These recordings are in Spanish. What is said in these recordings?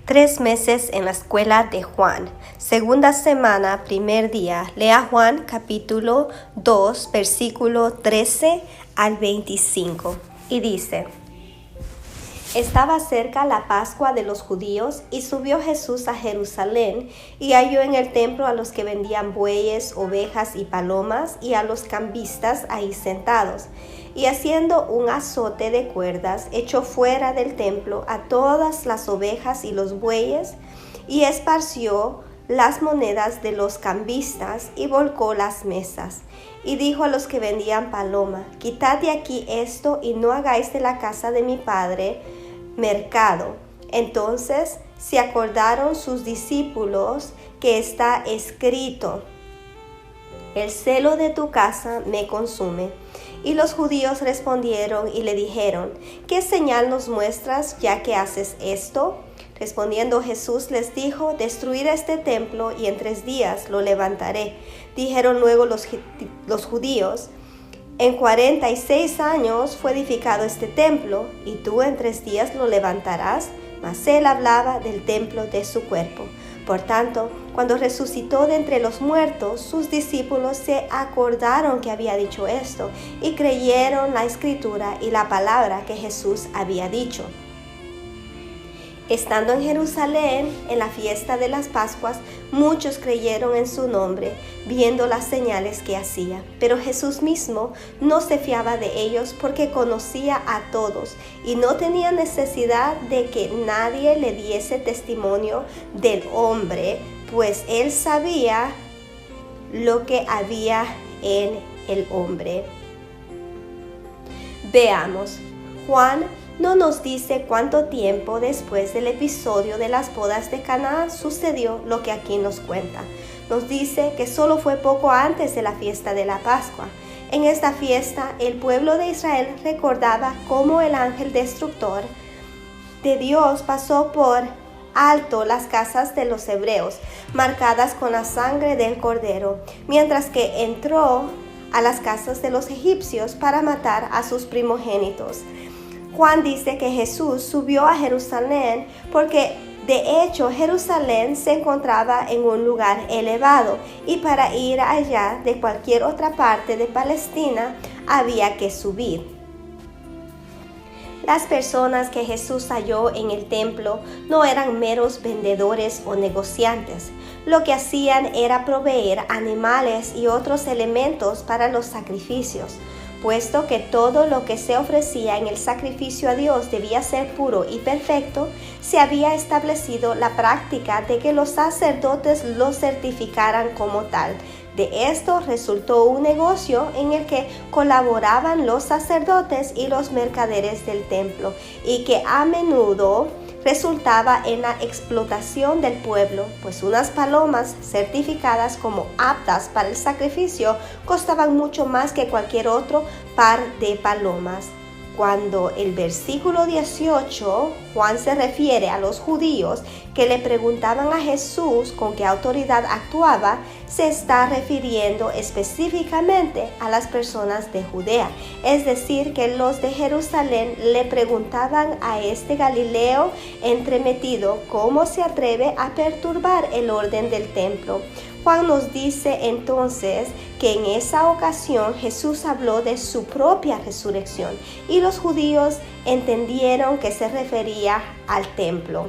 3 meses en la escuela de Juan. Segunda semana, primer día. Lea Juan capítulo 2, versículo 13 al 25. Y dice: Estaba cerca la Pascua de los judíos, y subió Jesús a Jerusalén, y halló en el templo a los que vendían bueyes, ovejas y palomas, y a los cambistas ahí sentados. Y haciendo un azote de cuerdas, echó fuera del templo a todas las ovejas y los bueyes, y esparció las monedas de los cambistas, y volcó las mesas. Y dijo a los que vendían paloma: Quitad de aquí esto, y no hagáis de la casa de mi padre mercado. Entonces se acordaron sus discípulos que está escrito: El celo de tu casa me consume. Y los judíos respondieron y le dijeron: ¿Qué señal nos muestras ya que haces esto? Respondiendo Jesús les dijo: Destruid este templo y en 3 días lo levantaré. Dijeron luego los judíos: En 46 años fue edificado este templo, y tú en 3 días lo levantarás. Mas él hablaba del templo de su cuerpo. Por tanto, cuando resucitó de entre los muertos, sus discípulos se acordaron que había dicho esto, y creyeron la escritura y la palabra que Jesús había dicho. Estando en Jerusalén, en la fiesta de las Pascuas, muchos creyeron en su nombre, viendo las señales que hacía. Pero Jesús mismo no se fiaba de ellos, porque conocía a todos, y no tenía necesidad de que nadie le diese testimonio del hombre, pues él sabía lo que había en el hombre. Veamos. Juan no nos dice cuánto tiempo después del episodio de las bodas de Caná sucedió lo que aquí nos cuenta. Nos dice que solo fue poco antes de la fiesta de la Pascua. En esta fiesta, el pueblo de Israel recordaba cómo el ángel destructor de Dios pasó por alto las casas de los hebreos, marcadas con la sangre del cordero, mientras que entró a las casas de los egipcios para matar a sus primogénitos. Juan dice que Jesús subió a Jerusalén porque de hecho Jerusalén se encontraba en un lugar elevado, y para ir allá de cualquier otra parte de Palestina había que subir. Las personas que Jesús halló en el templo no eran meros vendedores o negociantes. Lo que hacían era proveer animales y otros elementos para los sacrificios. Puesto que todo lo que se ofrecía en el sacrificio a Dios debía ser puro y perfecto, se había establecido la práctica de que los sacerdotes lo certificaran como tal. De esto resultó un negocio en el que colaboraban los sacerdotes y los mercaderes del templo, y que a menudo resultaba en la explotación del pueblo, pues unas palomas certificadas como aptas para el sacrificio costaban mucho más que cualquier otro par de palomas. Cuando el versículo 18, Juan se refiere a los judíos que le preguntaban a Jesús con qué autoridad actuaba, se está refiriendo específicamente a las personas de Judea. Es decir, que los de Jerusalén le preguntaban a este Galileo entremetido cómo se atreve a perturbar el orden del templo. Juan nos dice entonces que en esa ocasión Jesús habló de su propia resurrección, y los judíos entendieron que se refería al templo.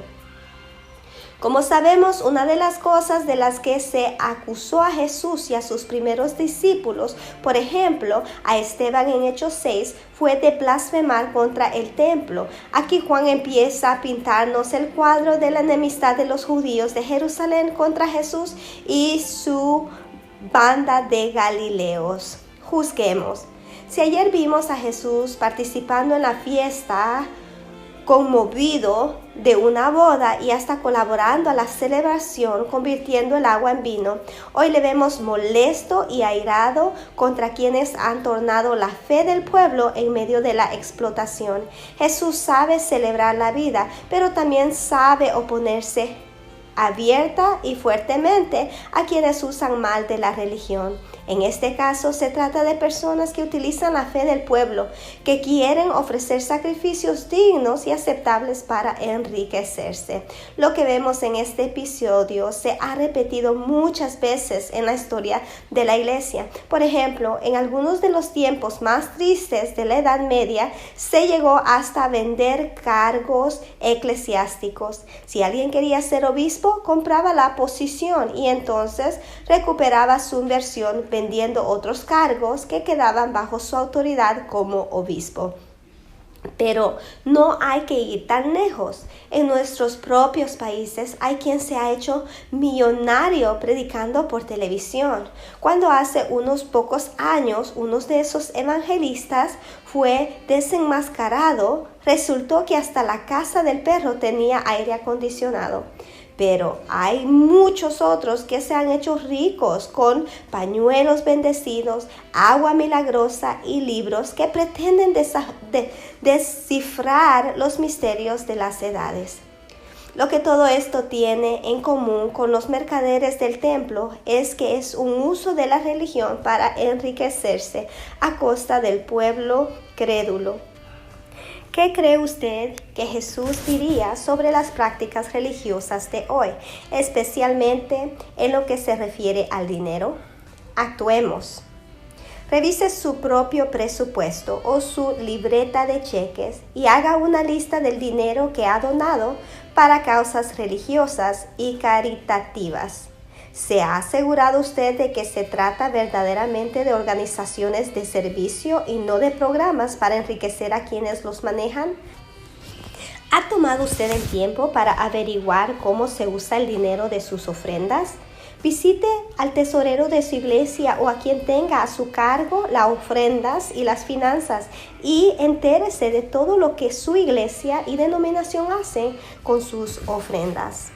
Como sabemos, una de las cosas de las que se acusó a Jesús y a sus primeros discípulos, por ejemplo, a Esteban en Hechos 6, fue de blasfemar contra el templo. Aquí Juan empieza a pintarnos el cuadro de la enemistad de los judíos de Jerusalén contra Jesús y su banda de Galileos. Juzguemos. Si ayer vimos a Jesús participando en la fiesta, conmovido de una boda y hasta colaborando a la celebración, convirtiendo el agua en vino, hoy le vemos molesto y airado contra quienes han tornado la fe del pueblo en medio de la explotación. Jesús sabe celebrar la vida, pero también sabe oponerse abierta y fuertemente a quienes usan mal de la religión. En este caso se trata de personas que utilizan la fe del pueblo, que quieren ofrecer sacrificios dignos y aceptables para enriquecerse. Lo que vemos en este episodio se ha repetido muchas veces en la historia de la iglesia. Por ejemplo, en algunos de los tiempos más tristes de la Edad Media se llegó hasta vender cargos eclesiásticos. Si alguien quería ser obispo, compraba la posición y entonces recuperaba su inversión vendiendo otros cargos que quedaban bajo su autoridad como obispo. Pero no hay que ir tan lejos. En nuestros propios países hay quien se ha hecho millonario predicando por televisión. Cuando hace unos pocos años uno de esos evangelistas fue desenmascarado, resultó que hasta la casa del perro tenía aire acondicionado. Pero hay muchos otros que se han hecho ricos con pañuelos bendecidos, agua milagrosa y libros que pretenden descifrar los misterios de las edades. Lo que todo esto tiene en común con los mercaderes del templo es que es un uso de la religión para enriquecerse a costa del pueblo crédulo. ¿Qué cree usted que Jesús diría sobre las prácticas religiosas de hoy, especialmente en lo que se refiere al dinero? Actuemos. Revise su propio presupuesto o su libreta de cheques y haga una lista del dinero que ha donado para causas religiosas y caritativas. ¿Se ha asegurado usted de que se trata verdaderamente de organizaciones de servicio y no de programas para enriquecer a quienes los manejan? ¿Ha tomado usted el tiempo para averiguar cómo se usa el dinero de sus ofrendas? Visite al tesorero de su iglesia o a quien tenga a su cargo las ofrendas y las finanzas y entérese de todo lo que su iglesia y denominación hacen con sus ofrendas.